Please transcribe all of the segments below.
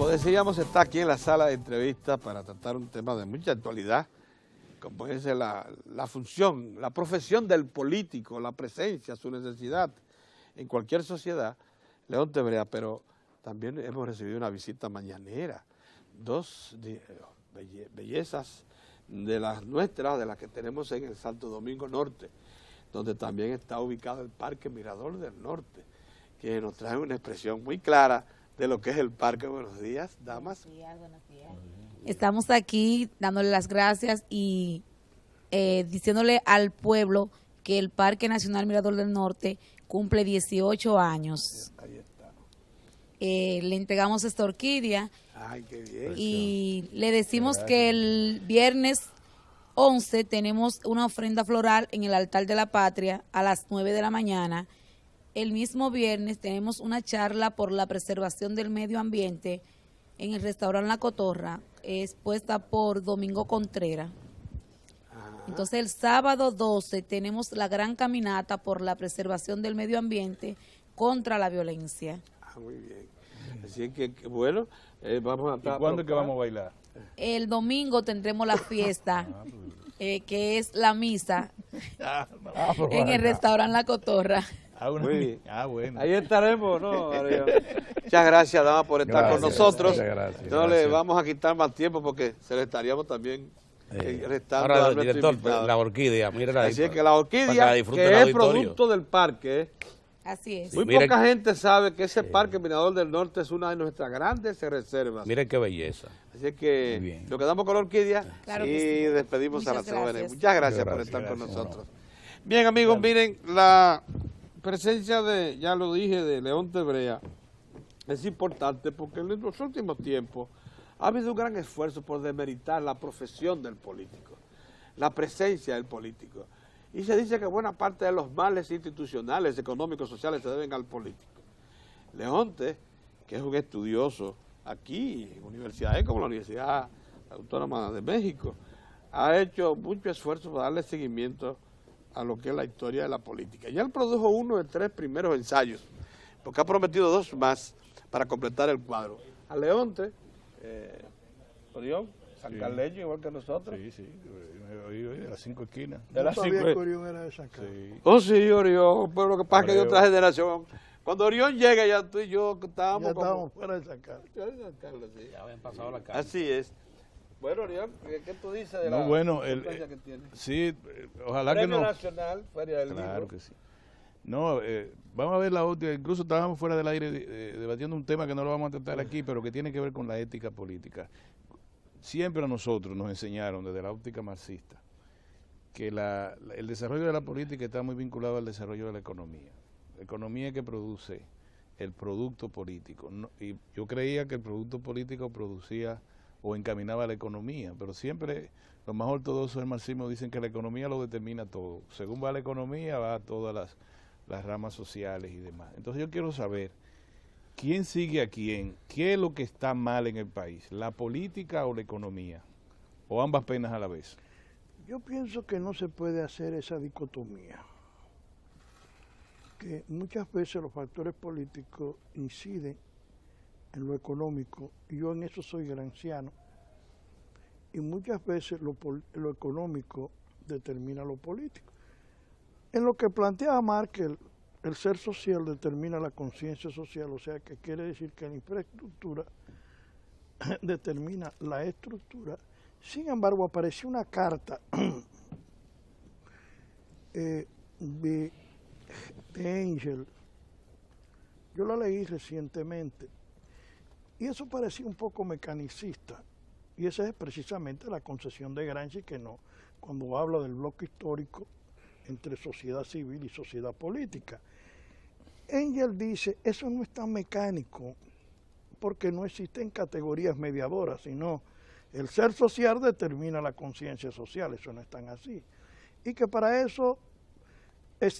Como decíamos, está aquí en la sala de entrevistas para tratar un tema de mucha actualidad, como es la función, la profesión del político, la presencia, su necesidad en cualquier sociedad. Leonte Brea, pero también hemos recibido una visita mañanera, dos bellezas de las nuestras, de las que tenemos en el Santo Domingo Norte, donde también está ubicado el Parque Mirador del Norte, que nos trae una expresión muy clara de lo que es el parque. Buenos días, damas. Buenos días, buenos días. Estamos aquí dándole las gracias y diciéndole al pueblo que el Parque Nacional Mirador del Norte cumple 18 años. Ahí está. Le entregamos esta orquídea. Ay, qué bien. Y le decimos que el viernes 11 tenemos una ofrenda floral en el altar de la patria a las 9 de la mañana. El mismo viernes tenemos una charla por la preservación del medio ambiente en el restaurante La Cotorra, expuesta por Domingo Contreras. Entonces el sábado 12 tenemos la gran caminata por la preservación del medio ambiente contra la violencia. Muy bien. Así que bueno, vamos a estar. ¿Y cuándo es que vamos a bailar? El domingo tendremos la fiesta, que es la misa, en el restaurante La Cotorra. Muy bien. Bueno. Ahí estaremos, ¿no, Ariel? Muchas gracias, dama, por estar con nosotros. No le vamos a quitar más tiempo porque se le estaríamos también restando ahora, a nuestro director, invitado. la orquídea, mírala ahí. Así es que la orquídea, para que la disfrute que el es auditorio. producto del parque, Así es. muy Miren, poca gente sabe que ese Parque Mirador del Norte es una de nuestras grandes reservas. Miren qué belleza. Así que nos quedamos con la orquídea Claro y que sí. despedimos Muchas a la semana. gracias. Muchas gracias por estar con nosotros. Bien, amigos, miren, la presencia de, ya lo dije, de Leonte Brea es importante porque en los últimos tiempos ha habido un gran esfuerzo por demeritar la profesión del político, la presencia del político. Y se dice que buena parte de los males institucionales, económicos, sociales se deben al político. Leonte, que es un estudioso aquí en universidades como la Universidad Autónoma de México, ha hecho mucho esfuerzo para darle seguimiento a lo que es la historia de la política. Ya él produjo uno de 3 primeros ensayos, porque ha prometido 2 más para completar el cuadro. A Leonte, Orión, San Carleño, igual que nosotros. Sí, de las 5 esquinas. De las 5 Orión era de San Carlos. Sí. Oh, sí, Orión, pero lo que pasa es que de otra generación. Cuando Orión llega, ya tú y yo estábamos como... fuera de San Carlos. Sí. Ya habían pasado la calle. Así es. Bueno, Orión, ¿qué tú dices de No, la bueno, importancia que tiene? Sí, ojalá que Premio no. Nacional, Feria del Claro Libro. que sí. No, vamos a ver la otra. Incluso estábamos fuera del aire debatiendo un tema que no lo vamos a tratar aquí, pero que tiene que ver con la ética política. Siempre a nosotros nos enseñaron desde la óptica marxista que el desarrollo de la política está muy vinculado al desarrollo de la economía. La economía que produce el producto político. Y yo creía que el producto político producía o encaminaba la economía, pero siempre los más ortodoxos del marxismo dicen que la economía lo determina todo. Según va la economía, va a todas las ramas sociales y demás. Entonces yo quiero saber, ¿quién sigue a quién? ¿Qué es lo que está mal en el país? ¿La política o la economía? ¿O ambas penas a la vez? Yo pienso que no se puede hacer esa dicotomía, que muchas veces los factores políticos inciden en lo económico, y yo en eso soy gramsciano, y muchas veces lo económico determina lo político. En lo que plantea Marx, que el ser social determina la conciencia social, o sea que quiere decir que la infraestructura determina la estructura. Sin embargo, apareció una carta de Engel, yo la leí recientemente, y eso parecía un poco mecanicista, y esa es precisamente la concesión de Gramsci, que no, cuando habla del bloque histórico entre sociedad civil y sociedad política. Engel dice, eso no es tan mecánico, porque no existen categorías mediadoras, sino el ser social determina la conciencia social, eso no es tan así. Y que para eso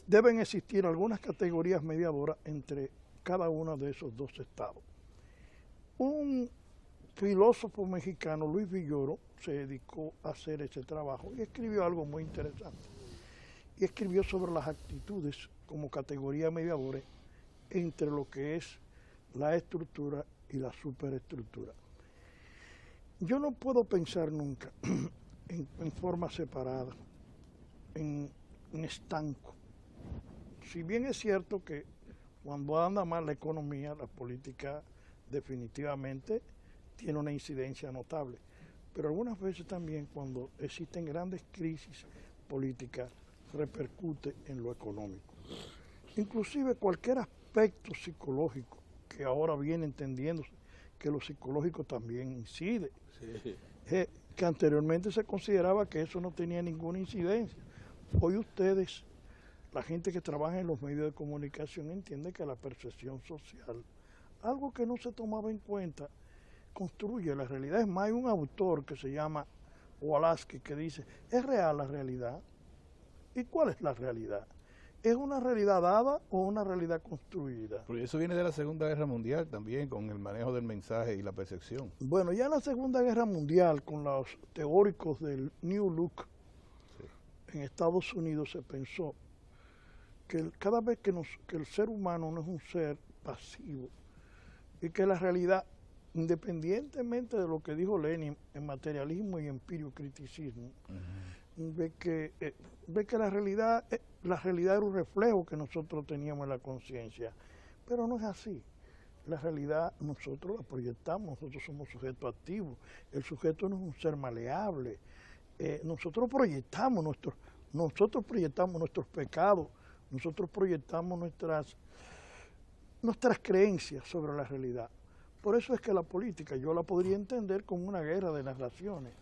deben existir algunas categorías mediadoras entre cada uno de esos 2 estados. Un filósofo mexicano, Luis Villoro, se dedicó a hacer ese trabajo y escribió algo muy interesante. Y escribió sobre las actitudes como categoría mediadora entre lo que es la estructura y la superestructura. Yo no puedo pensar nunca en forma separada, en estanco. Si bien es cierto que cuando anda mal la economía, la política definitivamente tiene una incidencia notable, pero algunas veces también cuando existen grandes crisis políticas repercute en lo económico. Inclusive cualquier aspecto psicológico que ahora viene entendiéndose que lo psicológico también incide, Sí. que anteriormente se consideraba que eso no tenía ninguna incidencia. Hoy ustedes, la gente que trabaja en los medios de comunicación, entiende que la percepción social, algo que no se tomaba en cuenta, construye la realidad. Es más, hay un autor que se llama Walaski que dice, ¿es real la realidad? ¿Y cuál es la realidad? ¿Es una realidad dada o una realidad construida? Porque eso viene de la Segunda Guerra Mundial también, con el manejo del mensaje y la percepción. Bueno, ya en la Segunda Guerra Mundial, con los teóricos del New Look, en Estados Unidos se pensó que cada vez que el ser humano no es un ser pasivo y que la realidad, independientemente de lo que dijo Lenin en materialismo y empirio-criticismo, ve que la realidad era un reflejo que nosotros teníamos en la conciencia, pero no es así. La realidad nosotros la proyectamos, nosotros somos sujetos activos, el sujeto no es un ser maleable, nosotros proyectamos nuestros pecados, nosotros proyectamos nuestras creencias sobre la realidad. Por eso es que la política yo la podría entender como una guerra de narraciones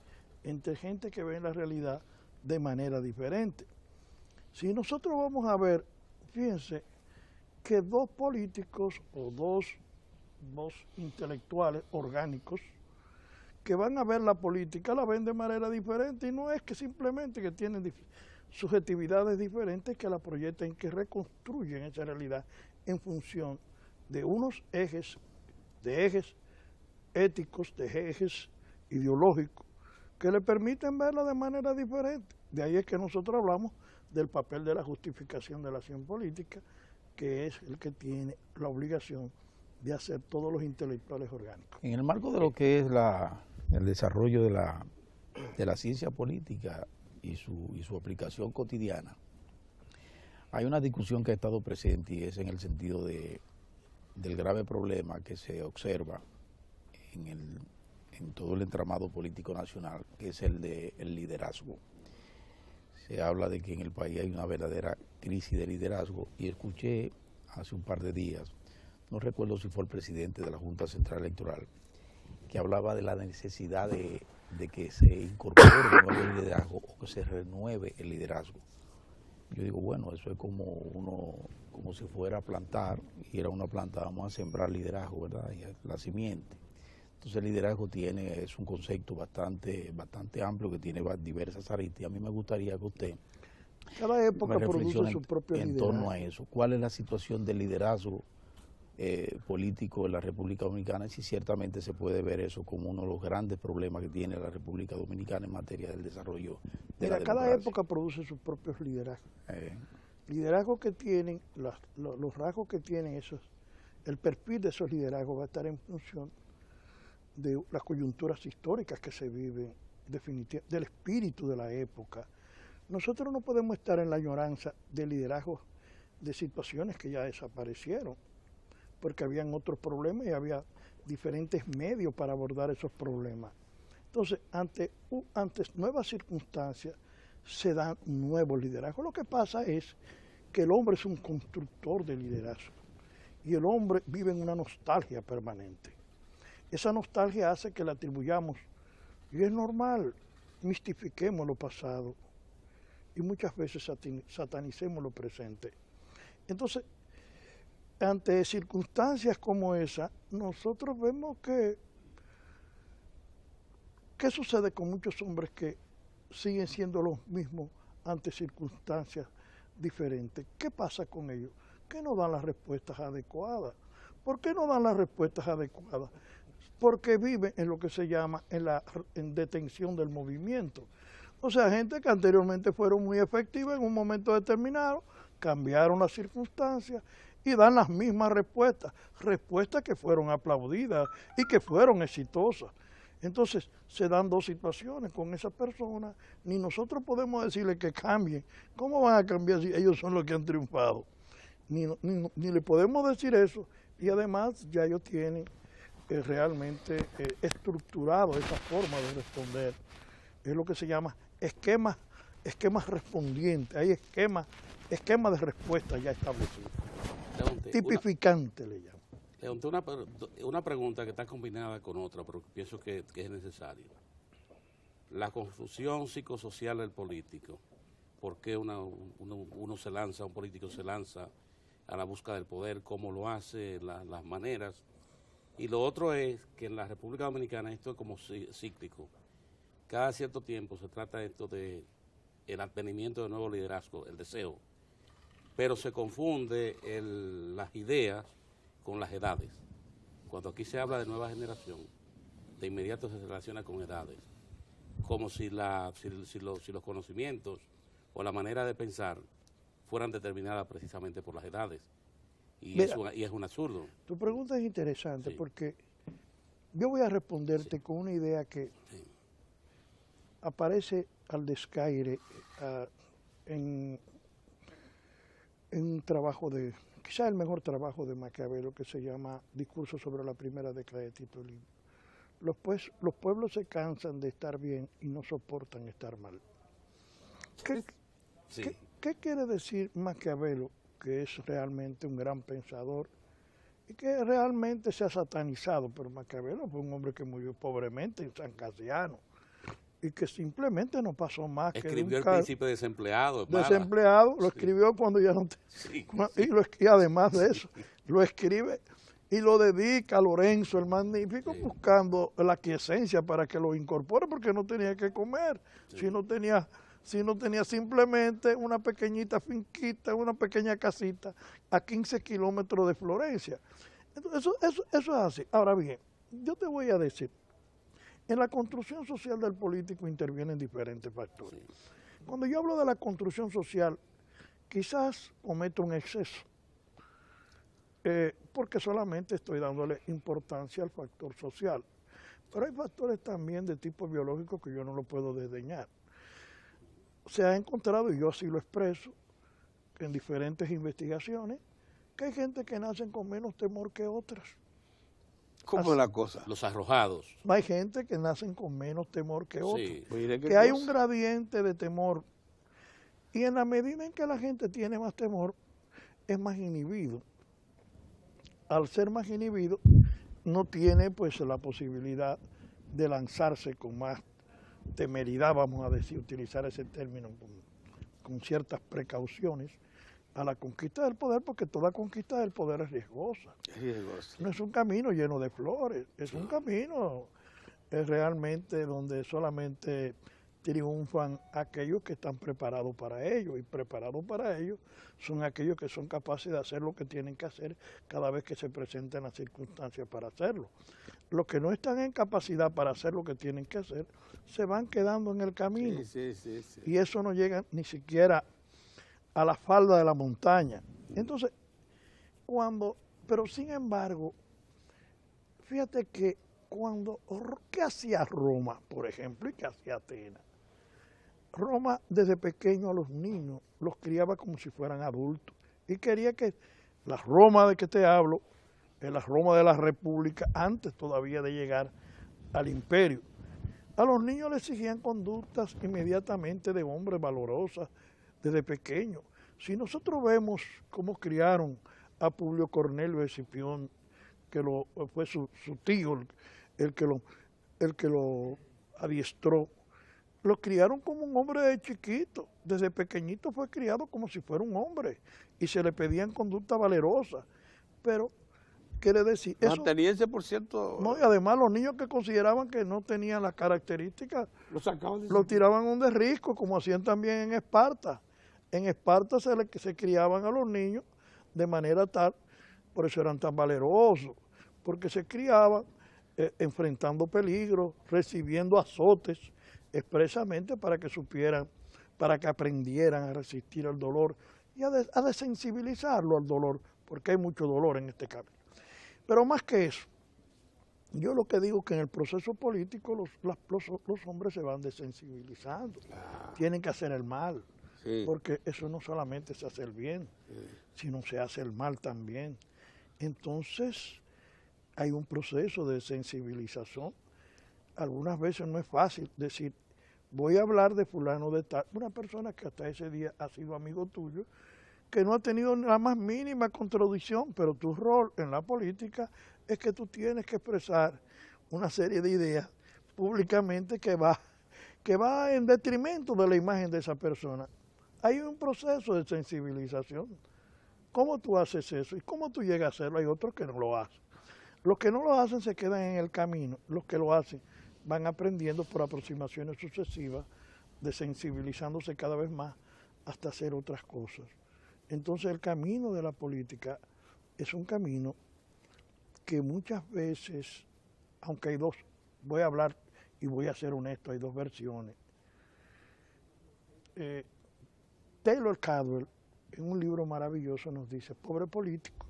entre gente que ve la realidad de manera diferente. Si nosotros vamos a ver, fíjense, que dos políticos o dos intelectuales orgánicos que van a ver la política la ven de manera diferente, y no es que simplemente que tienen subjetividades diferentes que la proyectan, que reconstruyen esa realidad en función de unos ejes éticos, de ejes ideológicos, que le permiten verla de manera diferente. De ahí es que nosotros hablamos del papel de la justificación de la acción política, que es el que tiene la obligación de hacer todos los intelectuales orgánicos. En el marco de lo que es el desarrollo de la ciencia política y su aplicación cotidiana, hay una discusión que ha estado presente, y es en el sentido del grave problema que se observa en todo el entramado político nacional, que es el del liderazgo. Se habla de que en el país hay una verdadera crisis de liderazgo, y escuché hace un par de días, no recuerdo si fue el presidente de la Junta Central Electoral, que hablaba de la necesidad de que se incorpore un nuevo liderazgo o que se renueve el liderazgo. Yo digo, bueno, eso es como si fuera a plantar, y era una planta, vamos a sembrar liderazgo, ¿verdad? Y la simiente. Entonces el liderazgo es un concepto bastante amplio que tiene diversas aristas, y a mí me gustaría que usted Cada época me produce reflexione su propio en liderazgo. torno a eso. ¿Cuál es la situación del liderazgo político en la República Dominicana? Y si ciertamente se puede ver eso como uno de los grandes problemas que tiene la República Dominicana en materia del desarrollo de la Mira, cada democracia. época produce sus propios liderazgos. Liderazgos que tienen, los rasgos que tienen el perfil de esos liderazgos va a estar en función de las coyunturas históricas que se viven, del espíritu de la época. Nosotros no podemos estar en la añoranza de liderazgos de situaciones que ya desaparecieron, porque habían otros problemas y había diferentes medios para abordar esos problemas. Entonces, ante nuevas circunstancias, se dan nuevos liderazgos. Lo que pasa es que el hombre es un constructor de liderazgo, y el hombre vive en una nostalgia permanente. Esa nostalgia hace que le atribuyamos, y es normal, mistifiquemos lo pasado, y muchas veces satanicemos lo presente. Entonces, ante circunstancias como esa, nosotros vemos ¿qué sucede con muchos hombres que siguen siendo los mismos ante circunstancias diferentes? ¿Qué pasa con ellos? Que no dan las respuestas adecuadas. ¿Por qué no dan las respuestas adecuadas? Porque viven en lo que se llama en detención del movimiento. O sea, gente que anteriormente fueron muy efectivas en un momento determinado, cambiaron las circunstancias y dan las mismas respuestas que fueron aplaudidas y que fueron exitosas. Entonces, se dan dos situaciones con esas personas, ni nosotros podemos decirles que cambien. ¿Cómo van a cambiar si ellos son los que han triunfado? Ni le podemos decir eso, y además ya ellos tienen realmente estructurado esa forma de responder. Es lo que se llama esquemas respondientes, hay esquemas de respuesta ya establecidos. Tipificante le llaman. Leonte, una pregunta que está combinada con otra, pero pienso que es necesario. La construcción psicosocial del político. ¿Por qué un político se lanza a la búsqueda del poder? ¿Cómo lo hace? Las maneras. Y lo otro es que en la República Dominicana esto es como cíclico. Cada cierto tiempo se trata esto de el advenimiento de nuevo liderazgo, el deseo. Pero se confunde las ideas con las edades. Cuando aquí se habla de nueva generación, de inmediato se relaciona con edades, como si los conocimientos o la manera de pensar fueran determinadas precisamente por las edades. Y es un absurdo. Tu pregunta es interesante, Sí. Porque yo voy a responderte con una idea que aparece al descaire en un trabajo quizás el mejor trabajo de Maquiavelo, que se llama Discurso sobre la primera década de Tito Livio. Los pueblos se cansan de estar bien y no soportan estar mal. ¿Qué quiere decir Maquiavelo? Que es realmente un gran pensador y que realmente se ha satanizado, pero Maquiavelo fue un hombre que murió pobremente en San Casiano y que simplemente no pasó más Escribió El Príncipe Desempleado. Desempleado, lo escribió cuando ya no... Y además de eso, lo escribe y lo dedica a Lorenzo el Magnífico, buscando la quiesencia para que lo incorpore, porque no tenía que comer, si no tenía simplemente una pequeñita finquita, una pequeña casita a 15 kilómetros de Florencia. Entonces, eso es así. Ahora bien, yo te voy a decir, en la construcción social del político intervienen diferentes factores. Cuando yo hablo de la construcción social, quizás cometo un exceso, porque solamente estoy dándole importancia al factor social. Pero hay factores también de tipo biológico que yo no lo puedo desdeñar. Se ha encontrado, y yo así lo expreso, en diferentes investigaciones, que hay gente que nacen con menos temor que otras. ¿Cómo es la cosa? Los arrojados. Hay gente que nacen con menos temor que otros. Sí. Mire qué Que hay cosa. un gradiente de temor. Y en la medida en que la gente tiene más temor, es más inhibido. Al ser más inhibido, no tiene pues la posibilidad de lanzarse con más temeridad, vamos a decir, utilizar ese término con ciertas precauciones a la conquista del poder, porque toda conquista del poder es riesgosa. No es un camino lleno de flores, es un camino realmente donde solamente triunfan aquellos que están preparados para ello, y preparados para ello son aquellos que son capaces de hacer lo que tienen que hacer cada vez que se presenten las circunstancias para hacerlo. Los que no están en capacidad para hacer lo que tienen que hacer, se van quedando en el camino. Sí. Y eso no llega ni siquiera a la falda de la montaña. Entonces, pero sin embargo, fíjate que ¿qué hacía Roma, por ejemplo, y qué hacía Atenas? Roma desde pequeño a los niños los criaba como si fueran adultos y quería que la Roma de que te hablo, la Roma de la República, antes todavía de llegar al imperio, a los niños les exigían conductas inmediatamente de hombres valorosas desde pequeños. Si nosotros vemos cómo criaron a Publio Cornelio Escipión, que fue su tío el que lo adiestró, lo criaron como un hombre de chiquito, desde pequeñito fue criado como si fuera un hombre y se le pedían conducta valerosa, pero quiere decir eso, Tenía ese por ciento. no, y además los niños que consideraban que no tenían las características, Lo sacaban de lo tiraban a un derrisco, como hacían también en Esparta. En Esparta se criaban a los niños de manera tal, por eso eran tan valerosos, porque se criaban enfrentando peligros, recibiendo azotes, expresamente para que supieran, para que aprendieran a resistir al dolor y a desensibilizarlo al dolor, porque hay mucho dolor en este camino. Pero más que eso, yo lo que digo es que en el proceso político los hombres se van desensibilizando, tienen que hacer el mal, porque eso no solamente se hace el bien, sino se hace el mal también. Entonces, hay un proceso de sensibilización. Algunas veces no es fácil decir, voy a hablar de fulano de tal, una persona que hasta ese día ha sido amigo tuyo, que no ha tenido la más mínima contradicción, pero tu rol en la política es que tú tienes que expresar una serie de ideas públicamente que va en detrimento de la imagen de esa persona. Hay un proceso de sensibilización. ¿Cómo tú haces eso? ¿Y cómo tú llegas a hacerlo? Hay otros que no lo hacen. Los que no lo hacen se quedan en el camino. Los que lo hacen van aprendiendo por aproximaciones sucesivas, desensibilizándose cada vez más hasta hacer otras cosas. Entonces el camino de la política es un camino que muchas veces, aunque hay dos, voy a hablar y voy a ser honesto, hay dos versiones. Taylor Caldwell, en un libro maravilloso, nos dice, pobre político.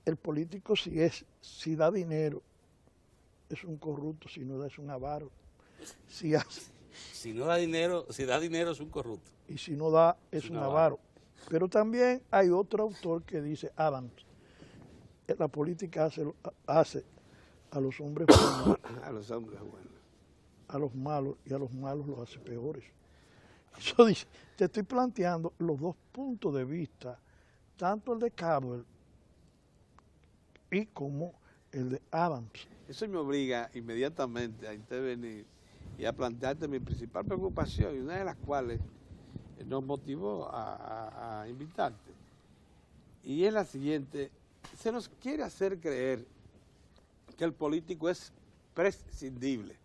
El político si da dinero, es un corrupto, si no da es un avaro. Si da dinero es un corrupto. Y si no da es un avaro. Pero también hay otro autor que dice, Adams, la política hace a los hombres buenos, A los hombres buenos. a los malos, y a los malos los hace peores. Eso dice, te estoy planteando los dos puntos de vista, tanto el de Caldwell y como el de Adams. Eso me obliga inmediatamente a intervenir y a plantearte mi principal preocupación, y una de las cuales nos motivó a invitarte. Y es la siguiente: se nos quiere hacer creer que el político es prescindible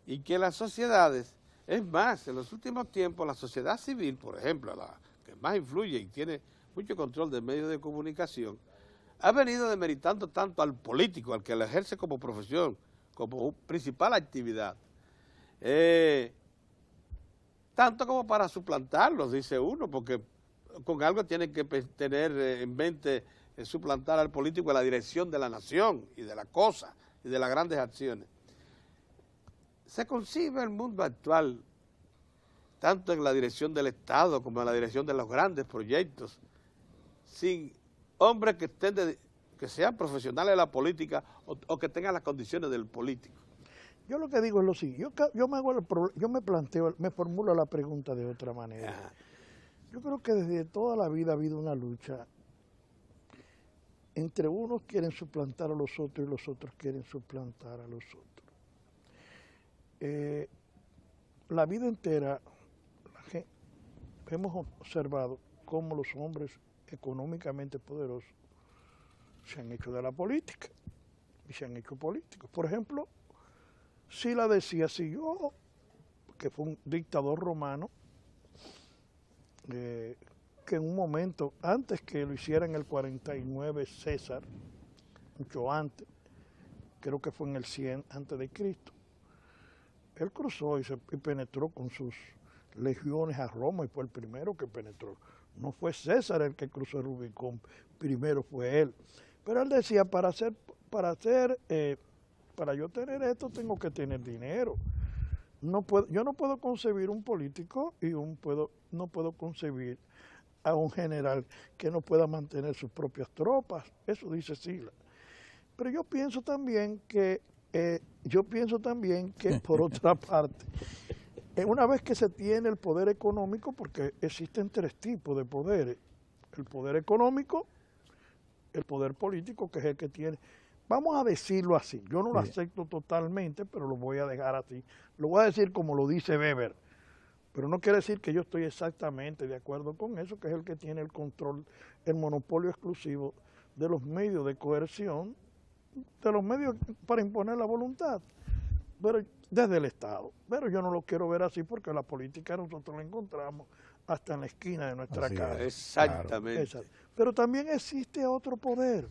y que las sociedades, es más, en los últimos tiempos la sociedad civil, por ejemplo, la que más influye y tiene mucho control de medios de comunicación, ha venido demeritando tanto al político, al que lo ejerce como profesión, como principal actividad, tanto como para suplantarlos, dice uno, porque con algo tienen que tener en mente suplantar al político en la dirección de la nación y de la cosa y de las grandes acciones. Se concibe el mundo actual, tanto en la dirección del Estado como en la dirección de los grandes proyectos, sin hombres que sean profesionales de la política o que tengan las condiciones del político. Yo lo que digo es lo siguiente, yo me formulo la pregunta de otra manera. Ajá. Yo creo que desde toda la vida ha habido una lucha entre unos quieren suplantar a los otros y los otros quieren suplantar a los otros. La vida entera hemos observado cómo los hombres económicamente poderosos se han hecho de la política y se han hecho políticos. Por ejemplo, Sila decía, que fue un dictador romano, que en un momento, antes que lo hiciera en el 49 César, mucho antes, creo que fue en el 100 antes de Cristo, él cruzó y penetró con sus legiones a Roma y fue el primero que penetró. No fue César el que cruzó el Rubicón, primero fue él. Pero él decía, para yo tener esto tengo que tener dinero. Yo no puedo concebir un político y no puedo concebir a un general que no pueda mantener sus propias tropas. Eso dice Sila. Pero yo pienso también que por otra parte, una vez que se tiene el poder económico, porque existen tres tipos de poderes: el poder económico, el poder político, que es el que tiene, vamos a decirlo así, yo no lo acepto totalmente, pero lo voy a dejar así, lo voy a decir como lo dice Weber, pero no quiere decir que yo estoy exactamente de acuerdo con eso, que es el que tiene el control, el monopolio exclusivo de los medios de coerción, de los medios para imponer la voluntad, pero desde el Estado. Pero yo no lo quiero ver así, porque la política nosotros la encontramos hasta en la esquina de nuestra casa. Exactamente. Exacto. Pero también existe otro poder,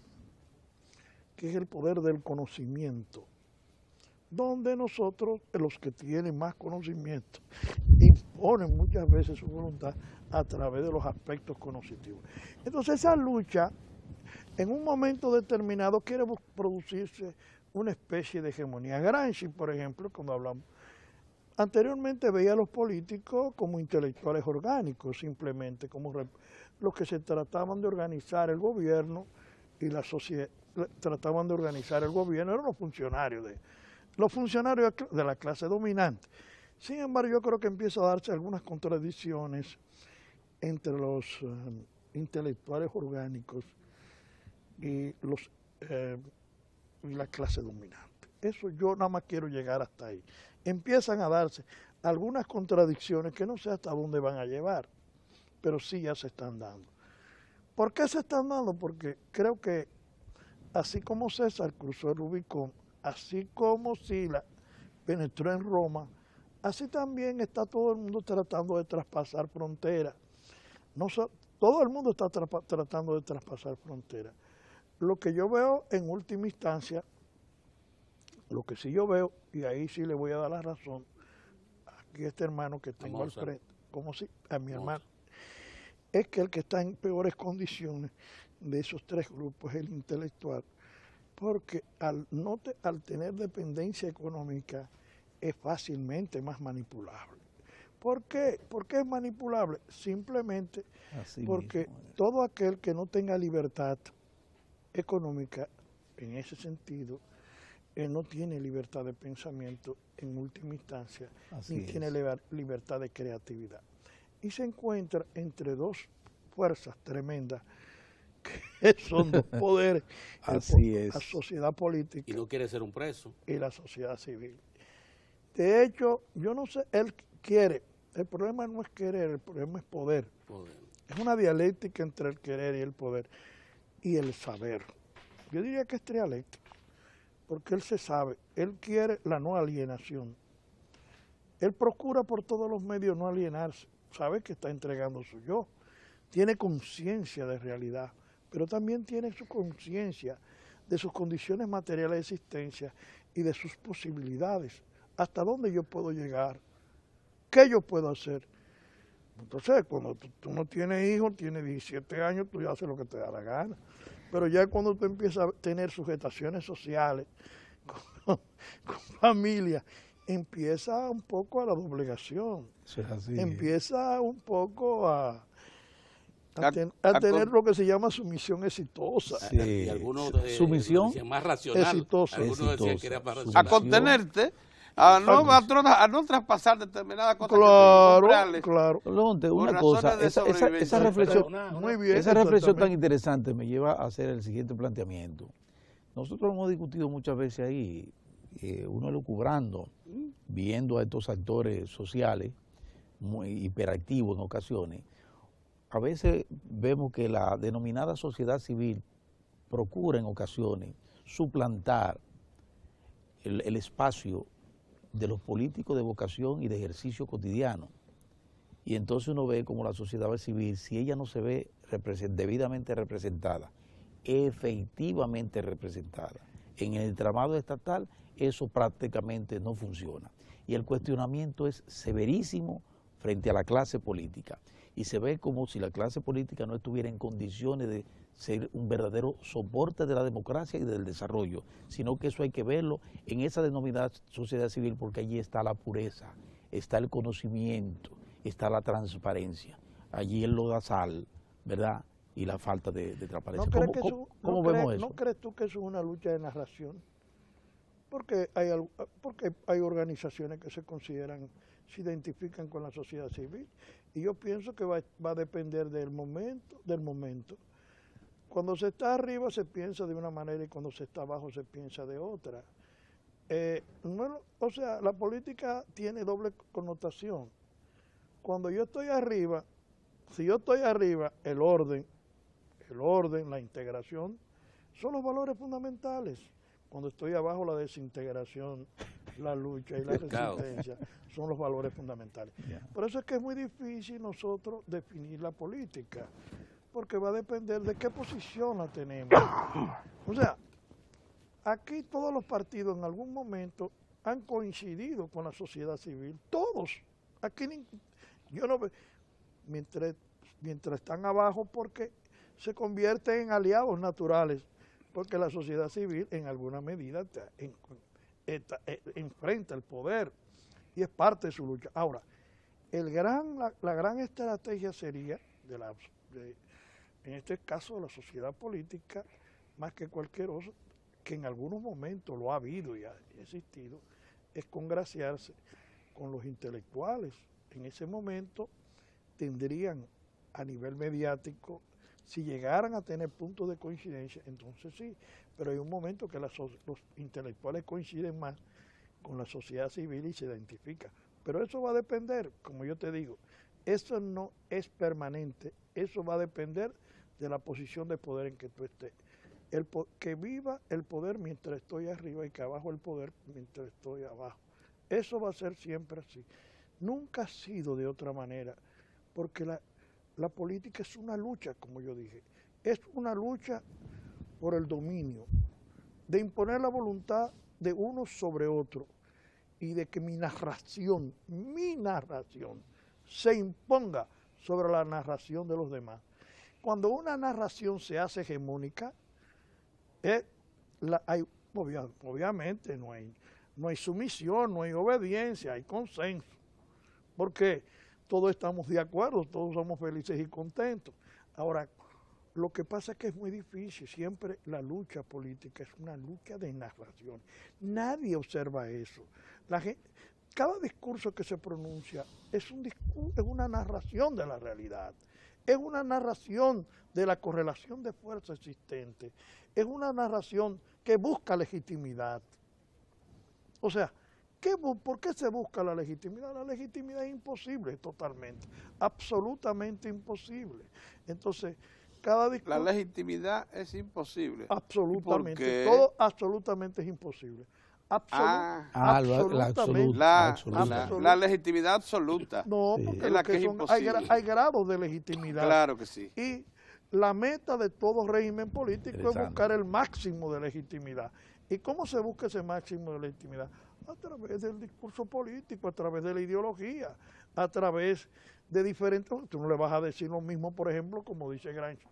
que es el poder del conocimiento. donde nosotros, los que tienen más conocimiento, imponen muchas veces su voluntad a través de los aspectos cognitivos. Entonces esa lucha, en un momento determinado, quiere producirse una especie de hegemonía. Gramsci, por ejemplo, cuando hablamos, anteriormente veía a los políticos como intelectuales orgánicos, simplemente, como los que se trataban de organizar el gobierno y la sociedad, trataban de organizar el gobierno, eran los funcionarios de la clase dominante. Sin embargo, yo creo que empieza a darse algunas contradicciones entre los intelectuales orgánicos y la clase dominante. Eso yo nada más quiero llegar hasta ahí. Empiezan a darse algunas contradicciones que no sé hasta dónde van a llevar, pero sí ya se están dando. ¿Por qué se están dando? Porque creo que así como César cruzó el Rubicón, así como Sila penetró en Roma, así también está todo el mundo tratando de traspasar fronteras. Todo el mundo está tratando de traspasar fronteras. Lo que yo veo en última instancia, lo que sí yo veo, y ahí sí le voy a dar la razón, aquí este hermano que tengo al frente, como si a mi hermano, es que el que está en peores condiciones de esos tres grupos es el intelectual, porque al tener dependencia económica es fácilmente más manipulable. ¿Por qué? ¿Por qué es manipulable? Simplemente Así porque mismo, todo aquel que no tenga libertad económica, en ese sentido, no tiene libertad de pensamiento en última instancia, Así ni es. tiene libertad de creatividad. Y se encuentra entre dos fuerzas tremendas, que son dos poderes, Así es. la sociedad política Y no quiere ser un preso. y la sociedad civil. De hecho, yo no sé, él quiere, el problema no es querer, el problema es poder. Poder. Es una dialéctica entre el querer y el poder y el saber. Yo diría que es dialéctico, porque él se sabe, él quiere la no alienación. Él procura por todos los medios no alienarse, sabe que está entregando su yo, tiene conciencia de realidad, pero también tiene su conciencia de sus condiciones materiales de existencia y de sus posibilidades. ¿Hasta dónde yo puedo llegar? ¿Qué yo puedo hacer? Entonces, cuando tú no tienes hijos, tienes 17 años, tú ya haces lo que te da la gana. Pero ya cuando tú empiezas a tener sujetaciones sociales, con familia, empieza un poco a la doblegación. Eso es así. Empieza un poco a A tener lo que se llama sumisión exitosa. Sí. Y algunos Sumisión decían más racional. exitosa. Algunos decían que era más Exitosa. A racional. contenerte, a no traspasar determinadas cosas que Claro, son reales. claro. Leonte, Por una razones cosa, de sobrevivencia. esa reflexión, Muy bien. esa reflexión tan exactamente. interesante me lleva a hacer el siguiente planteamiento. Nosotros hemos discutido muchas veces ahí, uno elucubrando, viendo a estos actores sociales muy hiperactivos en ocasiones. A veces vemos que la denominada sociedad civil procura en ocasiones suplantar el espacio de los políticos de vocación y de ejercicio cotidiano. Y entonces uno ve como la sociedad civil, si ella no se ve debidamente representada, efectivamente representada en el entramado estatal, eso prácticamente no funciona. Y el cuestionamiento es severísimo frente a la clase política. Y se ve como si la clase política no estuviera en condiciones de ser un verdadero soporte de la democracia y del desarrollo, sino que eso hay que verlo en esa denominada sociedad civil, porque allí está la pureza, está el conocimiento, está la transparencia, allí el lodazal, ¿verdad? Y la falta de transparencia. ¿Cómo vemos eso? ¿No crees tú que eso es una lucha de narración? Porque hay organizaciones que se consideran, se identifican con la sociedad civil, y yo pienso que va a depender del momento. Cuando se está arriba se piensa de una manera y cuando se está abajo se piensa de otra. O sea, la política tiene doble connotación. Cuando yo estoy arriba, si yo estoy arriba, el orden, la integración, son los valores fundamentales. Cuando estoy abajo, la desintegración, la lucha y la resistencia son los valores fundamentales. Por eso es que es muy difícil nosotros definir la política, porque va a depender de qué posición la tenemos. O sea, aquí todos los partidos en algún momento han coincidido con la sociedad civil, todos. Aquí yo no veo, mientras están abajo porque se convierten en aliados naturales, porque la sociedad civil en alguna medida enfrenta el poder y es parte de su lucha. Ahora, la gran estrategia sería, en este caso de la sociedad política, más que cualquier otra, que en algunos momentos lo ha habido y ha existido, es congraciarse con los intelectuales. En ese momento tendrían a nivel mediático, si llegaran a tener puntos de coincidencia, entonces sí, pero hay un momento que los intelectuales coinciden más con la sociedad civil y se identifica. Pero eso va a depender, como yo te digo, eso no es permanente, eso va a depender de la posición de poder en que tú estés. Que viva el poder mientras estoy arriba y que abajo el poder mientras estoy abajo. Eso va a ser siempre así. Nunca ha sido de otra manera, porque la política es una lucha, como yo dije, es una lucha por el dominio, de imponer la voluntad de uno sobre otro y de que mi narración se imponga sobre la narración de los demás. Cuando una narración se hace hegemónica, obviamente no hay sumisión, no hay obediencia, hay consenso, porque todos estamos de acuerdo, todos somos felices y contentos. Ahora, lo que pasa es que es muy difícil, siempre la lucha política es una lucha de narración. Nadie observa eso. Cada discurso que se pronuncia es una narración de la realidad, es una narración de la correlación de fuerza existente, es una narración que busca legitimidad. O sea, ¿por qué se busca la legitimidad? La legitimidad es imposible totalmente, absolutamente imposible. Entonces, cada discurso... La legitimidad es imposible. Absolutamente, todo absolutamente es imposible. Absolutamente. La legitimidad absoluta. No, sí. porque Es la que es imposible. Hay grados de legitimidad. Claro que sí. Y la meta de todo régimen político es buscar el máximo de legitimidad. ¿Y cómo se busca ese máximo de legitimidad? A través del discurso político, a través de la ideología, a través de diferentes... Tú no le vas a decir lo mismo, por ejemplo, como dice Gramsci.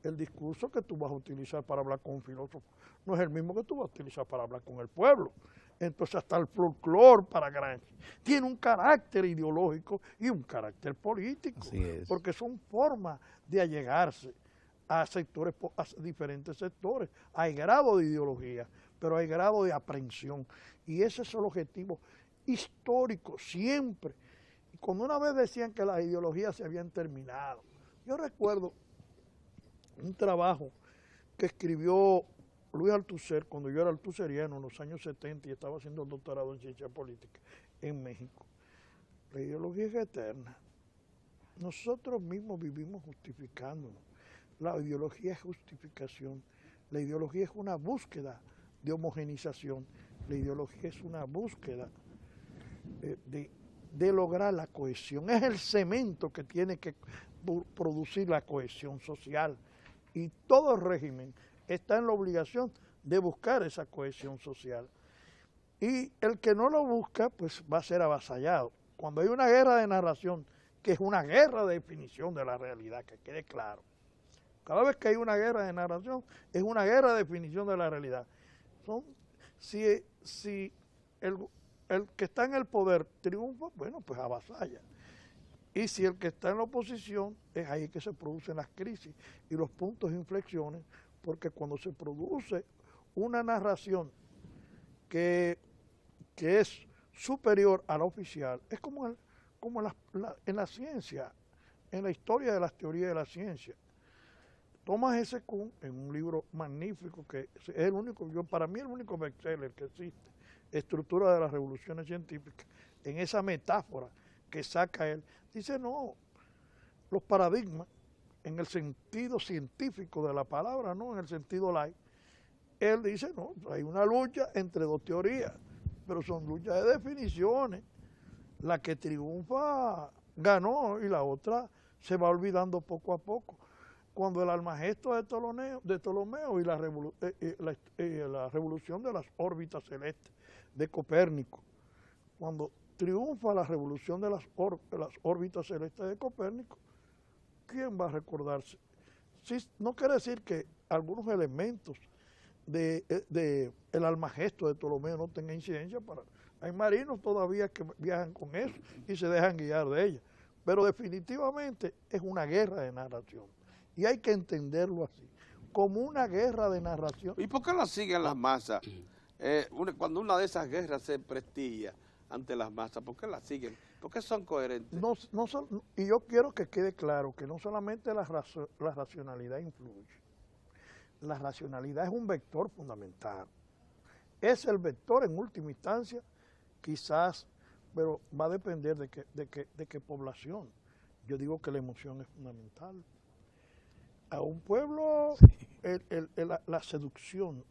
El discurso que tú vas a utilizar para hablar con un filósofo no es el mismo que tú vas a utilizar para hablar con el pueblo. Entonces hasta el folclore para Gramsci tiene un carácter ideológico y un carácter político, porque son formas de allegarse a sectores, a diferentes sectores. Hay grado de ideología, pero hay grado de aprehensión, y ese es el objetivo histórico siempre. Y cuando una vez decían que las ideologías se habían terminado, yo recuerdo un trabajo que escribió Luis Althusser cuando yo era althuseriano en los años 70 y estaba haciendo el doctorado en ciencia política en México. La ideología es eterna. Nosotros mismos vivimos justificándonos. La ideología es justificación. La ideología es una búsqueda de homogenización. La ideología es una búsqueda de lograr la cohesión. Es el cemento que tiene que producir la cohesión social. Y todo régimen está en la obligación de buscar esa cohesión social. Y el que no lo busca, pues va a ser avasallado. Cuando hay una guerra de narración, que es una guerra de definición de la realidad, que quede claro. Cada vez que hay una guerra de narración, es una guerra de definición de la realidad. Si el que está en el poder triunfa, bueno, pues avasalla. Y si el que está en la oposición, es ahí que se producen las crisis y los puntos de inflexiones, porque cuando se produce una narración que es superior a la oficial, es como en la ciencia, en la historia de las teorías de la ciencia. Thomas S. Kuhn, en un libro magnífico, que es el único, para mí el único bestseller que existe, Estructura de las Revoluciones Científicas, en esa metáfora que saca él, dice no, los paradigmas, en el sentido científico de la palabra, no en el sentido laico, él dice no, hay una lucha entre dos teorías, pero son luchas de definiciones, la que triunfa ganó y la otra se va olvidando poco a poco. cuando el Almagesto de Ptolomeo y la revolución de las órbitas celestes de Copérnico, cuando triunfa la revolución de las órbitas celestes de Copérnico, ¿quién va a recordarse? Sí, no quiere decir que algunos elementos de el Almagesto de Ptolomeo no tengan incidencia para... Hay marinos todavía que viajan con eso y se dejan guiar de ella, pero definitivamente es una guerra de narración y hay que entenderlo así, como una guerra de narración. ¿Y por qué la siguen las masas? Cuando una de esas guerras se prestigia ante las masas, ¿por qué la siguen? ¿Por qué son coherentes? Y yo quiero que quede claro que no solamente la racionalidad influye, la racionalidad es un vector fundamental. Es el vector en última instancia, quizás, pero va a depender de qué población. Yo digo que la emoción es fundamental. A un pueblo, la seducción,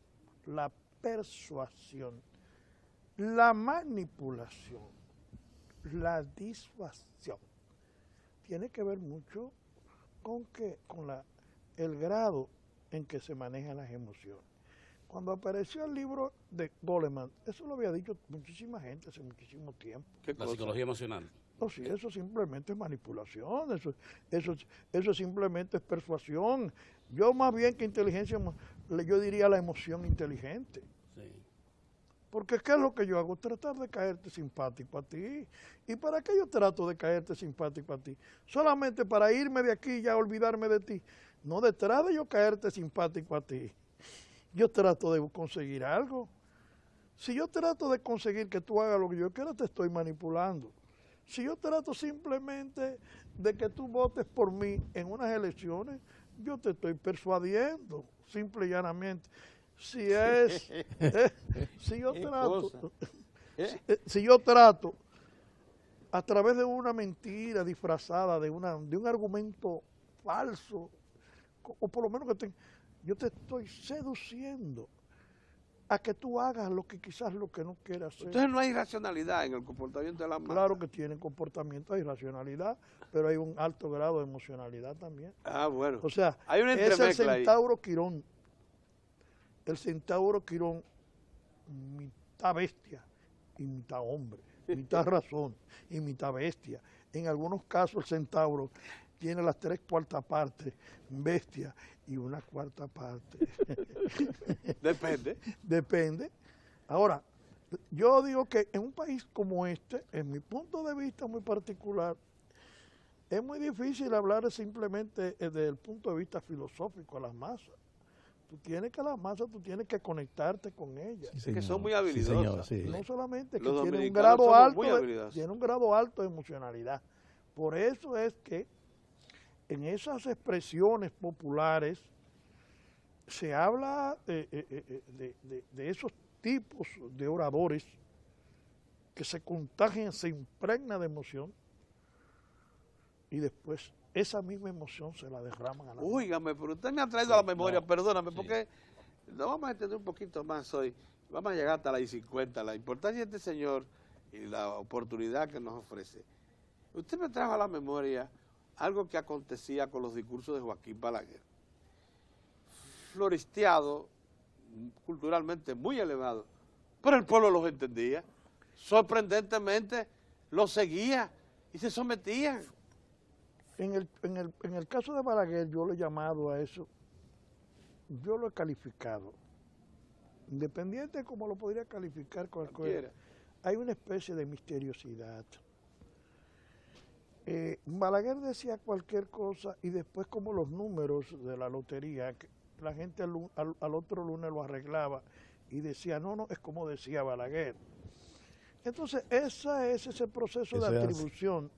la persuasión, la manipulación, la disuasión, tiene que ver mucho con el grado en que se manejan las emociones. Cuando apareció el libro de Goleman, eso lo había dicho muchísima gente hace muchísimo tiempo. La psicología emocional. No, sí, eso simplemente es manipulación, eso simplemente es persuasión. Yo más bien que inteligencia, yo diría la emoción inteligente. Sí. Porque ¿qué es lo que yo hago? Tratar de caerte simpático a ti. ¿Y para qué yo trato de caerte simpático a ti? Solamente para irme de aquí y ya olvidarme de ti. No, detrás de yo caerte simpático a ti, yo trato de conseguir algo. Si yo trato de conseguir que tú hagas lo que yo quiero, te estoy manipulando. Si yo trato simplemente de que tú votes por mí en unas elecciones, yo te estoy persuadiendo, simple y llanamente. Si yo trato a través de una mentira disfrazada, de un argumento falso, o por lo menos yo te estoy seduciendo a que tú hagas lo que quizás lo que no quieras hacer. Entonces no hay racionalidad en el comportamiento de las masas. Claro que tienen comportamiento, hay racionalidad, pero hay un alto grado de emocionalidad también. Ah, bueno. O sea, hay una es el entremezcla ahí. centauro Quirón. El centauro Quirón, mitad bestia y mitad hombre, mitad razón y mitad bestia. En algunos casos el centauro tiene las 3/4 partes bestia y 1/4 parte. Depende. Depende. Ahora, yo digo que en un país como este, en mi punto de vista muy particular, es muy difícil hablar simplemente desde el punto de vista filosófico a las masas. Tú tienes que conectarte con ellas. Sí, Que son muy habilidosas. Sí, No solamente que Los tienen un dominicanos grado somos alto, muy habilidosos. tienen un grado alto de emocionalidad. Por eso es que en esas expresiones populares se habla de esos tipos de oradores que se contagian, se impregnan de emoción y después esa misma emoción se la derraman a la gente. Óigame, pero usted me ha traído a la memoria, perdóname, sí. porque no vamos a entender un poquito más hoy. Vamos a llegar hasta las 50, la importancia de este señor y la oportunidad que nos ofrece. Usted me trajo a la memoria algo que acontecía con los discursos de Joaquín Balaguer. Floristeado, culturalmente muy elevado, pero el pueblo los entendía. Sorprendentemente los seguía y se sometían. En el caso de Balaguer, yo lo he llamado a eso, yo lo he calificado, independiente de cómo lo podría calificar cualquiera, hay una especie de misteriosidad. Balaguer decía cualquier cosa y después como los números de la lotería, que la gente al otro lunes lo arreglaba y decía, no, es como decía Balaguer. Entonces, ese proceso de atribución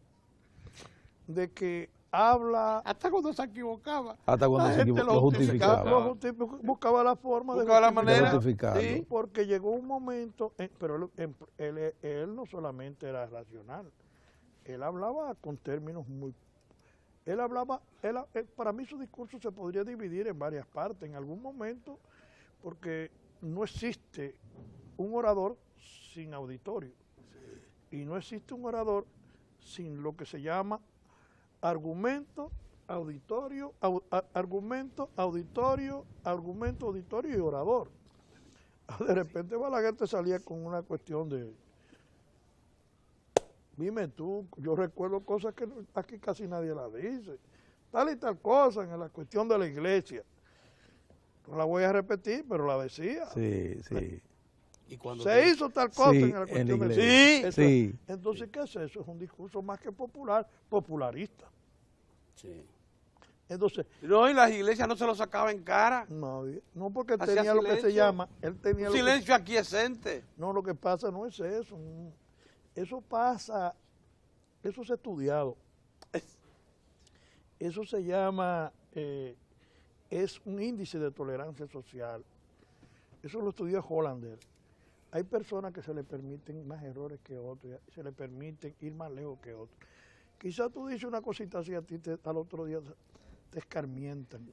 de que habla... Hasta cuando se equivocaba. Hasta cuando se lo justificaba. Buscaba la forma buscaba la manera de justificarlo. Sí. Porque llegó un momento, pero él no solamente era racional, él hablaba con términos muy... Para mí su discurso se podría dividir en varias partes, en algún momento, porque no existe un orador sin auditorio, y no existe un orador sin lo que se llama argumento argumento, auditorio y orador. De repente Balaguer te salía con una cuestión de, dime tú, yo recuerdo cosas que aquí casi nadie las dice, tal y tal cosa en la cuestión de la iglesia. No la voy a repetir, pero la decía. Sí, sí. Y cuando Se hizo tal cosa Sí, en la cuestión en la de iglesia. Eso- Sí. Entonces, ¿qué es eso? Es un discurso más que popular, popularista. Sí. Entonces, No, y las iglesias no se lo sacaban en cara. no porque Hacía tenía lo que se silencio. llama, él tenía Un lo que, silencio aquiescente. no, lo que pasa no es eso. Eso pasa, eso es estudiado. Eso se llama, es un índice de tolerancia social. Eso lo estudió Hollander. Hay personas que se le permiten más errores que otros, se le permiten ir más lejos que otros. Quizás tú dices una cosita así a ti, al otro día te escarmientan.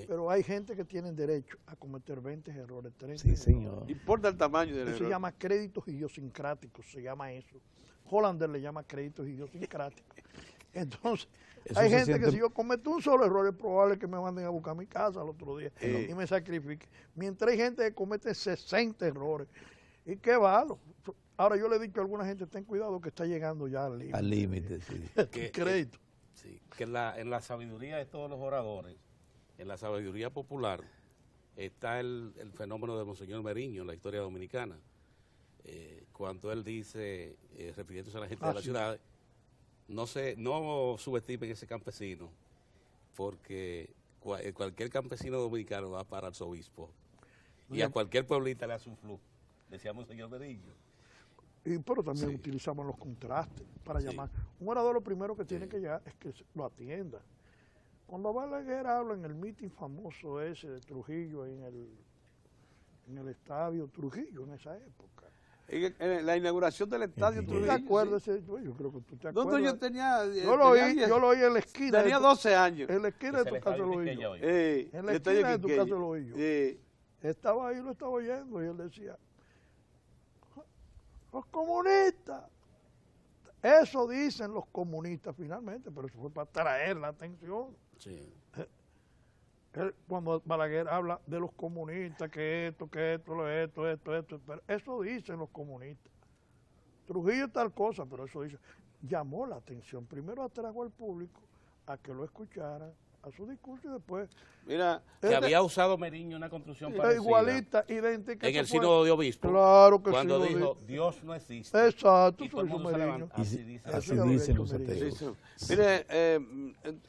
Pero hay gente que tiene derecho a cometer 20 errores, 30 Sí, errores. señor. Importa el tamaño del Eso se error. llama créditos idiosincráticos, se llama eso. Hollander le llama créditos idiosincráticos. Entonces, Eso hay se gente que siente- si yo cometo un solo error, es probable que me manden a buscar a mi casa al otro día y me sacrifique. Mientras hay gente que comete 60 errores. ¿Y qué valo? Ahora yo le he dicho a alguna gente, ten cuidado que está llegando ya al límite. Al límite, sí. Que- Crédito. Sí, que en la sabiduría de todos los oradores, en la sabiduría popular, está el fenómeno de Monseñor Meriño en la historia dominicana. Cuando él dice, refiriéndose a la gente de la sí. ciudad, no subestimen ese campesino, porque cualquier campesino dominicano va para arzobispo y a cualquier pueblita le hace un flujo, decía Monseñor Meriño. Pero también Sí. utilizamos los contrastes para Sí. llamar. Un orador lo primero que tiene que llegar es que lo atienda. Cuando Balaguer habla en el mitin famoso ese de Trujillo, en el estadio Trujillo, en esa época. En la inauguración del estadio ¿Tú Trujillo, te acuerdas? sí. Yo creo que tú te acuerdas. ¿Dónde yo tenía? Yo lo oí en la esquina. Tenía 12 años. En la esquina de tu casa lo oí yo. En la el estadio esquina de tu Quiqueya. casa lo oí yo. Sí. Estaba ahí, lo estaba oyendo, y él decía, los comunistas. Eso dicen los comunistas finalmente, pero eso fue para traer la atención. Sí. Cuando Balaguer habla de los comunistas, que esto, pero eso dicen los comunistas. Trujillo es tal cosa, pero eso dice, llamó la atención. Primero atrajo al público a que lo escucharan, a su discurso, y después Mira, Que había usado Meriño una construcción parecida igualita, idéntica. en el eso fue- sínodo de obispo, Claro que cuando sí, lo dijo, dijo. Dios no existe. Exacto, Y todo eso el hizo mundo se Meriño. levanta. Así dice. Eso Así ya lo había dicen hecho los Meriño. ateos. sí. Mire,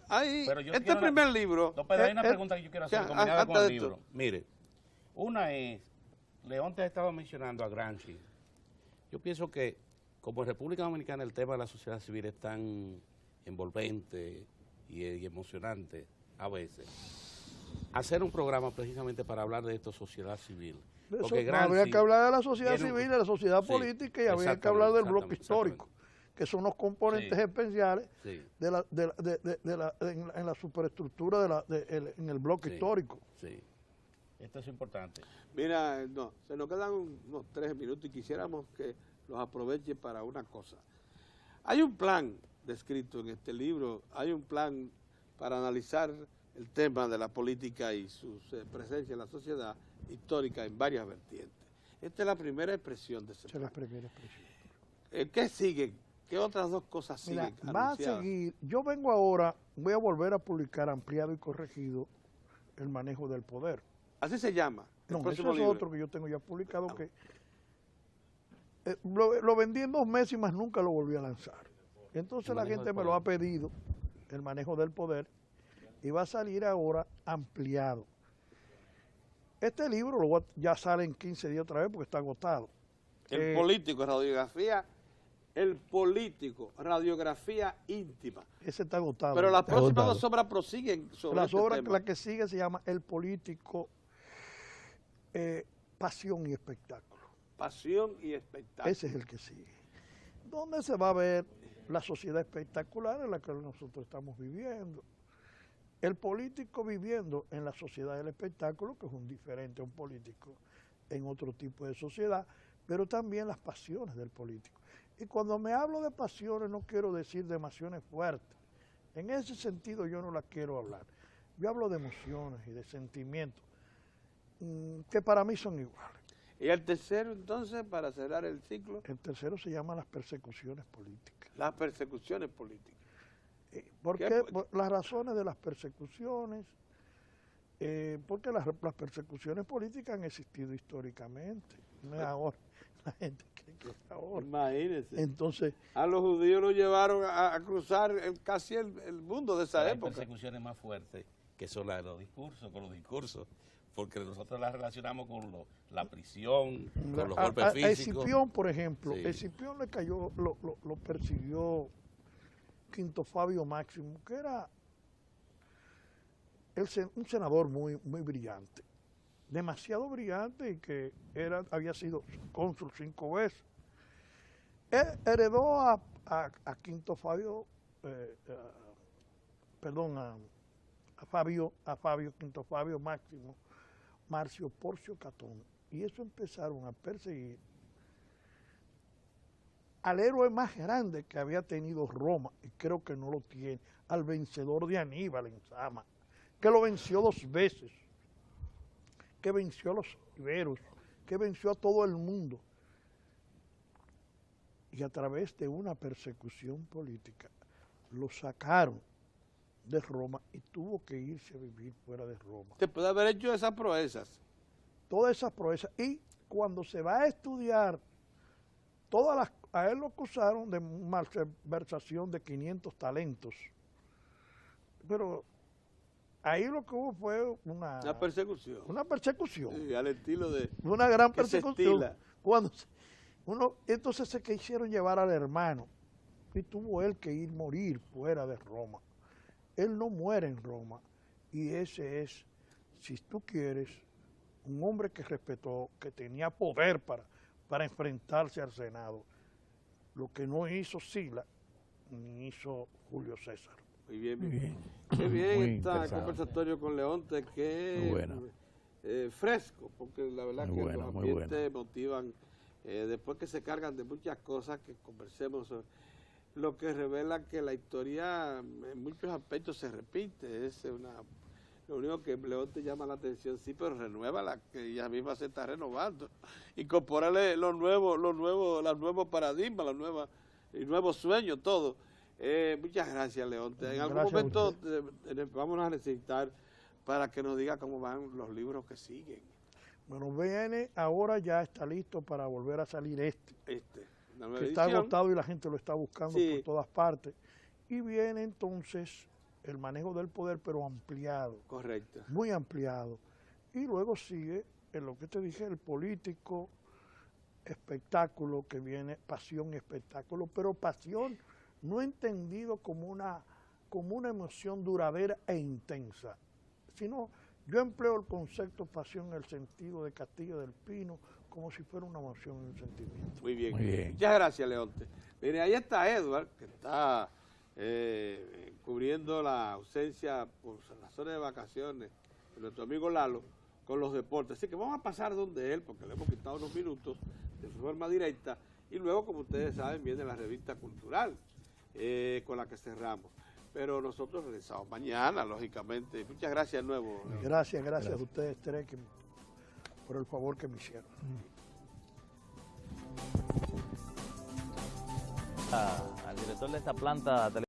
hay, Pero yo este quiero primer libro, No, pero hay una pregunta que yo quiero hacer ya, combinada con antes el de esto. libro. Mire, una es, León te estaba mencionando a Gramsci. Yo pienso que como en República Dominicana el tema de la sociedad civil es tan envolvente y emocionante a veces, hacer un programa precisamente para hablar de esto, sociedad civil. Eso, Porque no, habría Gramsci que hablar de la sociedad tiene un- civil, de la sociedad Sí, política, y habría que hablar del bloque exactamente, histórico, que son los componentes Sí. especiales Sí, en la superestructura en el bloque Sí. histórico. sí. Esto es importante. mira, no, se nos quedan unos 3 minutos y quisiéramos que los aproveche para una cosa. Hay un plan descrito en este libro, hay un plan para analizar el tema de la política y su presencia en la sociedad histórica en varias vertientes. Esta es la primera expresión de ese Esa es la plan. primera expresión. ¿Qué sigue? ¿Qué otras dos cosas Mira, siguen va a anunciadas? seguir, yo vengo ahora, voy a volver a publicar ampliado y corregido el manejo del poder. Así se llama. El No, próximo eso es libro. otro que yo tengo ya publicado que lo vendí en 2 meses y más nunca lo volví a lanzar. Entonces El la manejo gente del me lo ha poder. pedido, el manejo del poder, y va a salir ahora ampliado. Este libro ya sale en 15 días otra vez porque está agotado. El político, radiografía íntima. Ese está agotado. Pero las Está próximas agotado. 2 obras prosiguen sobre Las este obras, tema. la que sigue se llama El político, pasión y espectáculo. Pasión y espectáculo. Ese es el que sigue. ¿Dónde se va a ver la sociedad espectacular en la que nosotros estamos viviendo? El político viviendo en la sociedad del espectáculo, que es un diferente a un político en otro tipo de sociedad, pero también las pasiones del político. Y cuando me hablo de pasiones no quiero decir de pasiones fuertes, En ese sentido yo no la quiero hablar. Yo hablo de emociones y de sentimientos que para mí son iguales. Y el tercero, entonces, para cerrar el ciclo, El tercero se llama las persecuciones políticas. las persecuciones políticas. ¿Por ¿Qué? qué? Las razones de las persecuciones, porque las persecuciones políticas han existido históricamente, no es ahora, la gente cree que es ahora. Imagínense. Entonces, A los judíos los llevaron a cruzar casi el mundo de esa Hay época. persecuciones más fuertes que son las de los discursos, porque nosotros las relacionamos con la prisión, con los golpes a físicos. Escipión, por ejemplo, Sí. Escipión le cayó, lo persiguió Quinto Fabio Máximo, que era un senador muy brillante, demasiado brillante y que había sido cónsul 5 veces. Heredó a Quinto Fabio, a Fabio Quinto Fabio Máximo, Marcio Porcio Catón, y eso empezaron a perseguir al héroe más grande que había tenido Roma, y creo que no lo tiene, al vencedor de Aníbal en Sama, que lo venció 2 veces, que venció a los iberos, que venció a todo el mundo. Y a través de una persecución política lo sacaron de Roma y tuvo que irse a vivir fuera de Roma. Te puede haber hecho esas proezas. Todas esas proezas. Y cuando se va a estudiar, a él lo acusaron de malversación de 500 talentos. Pero ahí lo que hubo fue una persecución. Una persecución. Sí, al estilo de... Una gran que se persecución. estila. Entonces se quisieron llevar al hermano y tuvo él que morir fuera de Roma. Él no muere en Roma y ese es, si tú quieres, un hombre que respetó, que tenía poder para enfrentarse al Senado, lo que no hizo Sila ni hizo Julio César. Muy bien, Muy bien. Qué bien Muy está el interesante. conversatorio con Leonte, que Muy bueno. fresco, porque la verdad Muy que bueno, los muy ambientes motivan, después que se cargan de muchas cosas que conversemos sobre, lo que revela que la historia en muchos aspectos se repite. Lo único que Leonte llama la atención, sí, pero renueva la que ella misma se está renovando. Incorporarle los nuevos paradigmas, y nuevos sueños, todo. Muchas gracias, Leonte. En algún Gracias a momento vamos a necesitar para que nos diga cómo van los libros que siguen. Bueno, ahora ya está listo para volver a salir La nueva que está edición. agotado y la gente lo está buscando Sí. por todas partes. Y viene entonces el manejo del poder, pero ampliado, Correcto. muy ampliado. Y luego sigue, en lo que te dije, el político, espectáculo, que viene pasión y espectáculo, pero pasión no entendido como una emoción duradera e intensa, sino yo empleo el concepto pasión en el sentido de Castillo del Pino, como si fuera una emoción y un sentimiento. Muy bien. Muy bien. Muchas gracias, Leonte. Mire, ahí está Edward, que está cubriendo la ausencia por la zona de vacaciones de nuestro amigo Lalo con los deportes. Así que vamos a pasar donde él, porque le hemos quitado unos minutos de forma directa. Y luego, como ustedes saben, viene la revista cultural con la que cerramos. Pero nosotros regresamos mañana, lógicamente. Muchas gracias de nuevo. Gracias a ustedes tres por el favor que me hicieron. Al director de esta planta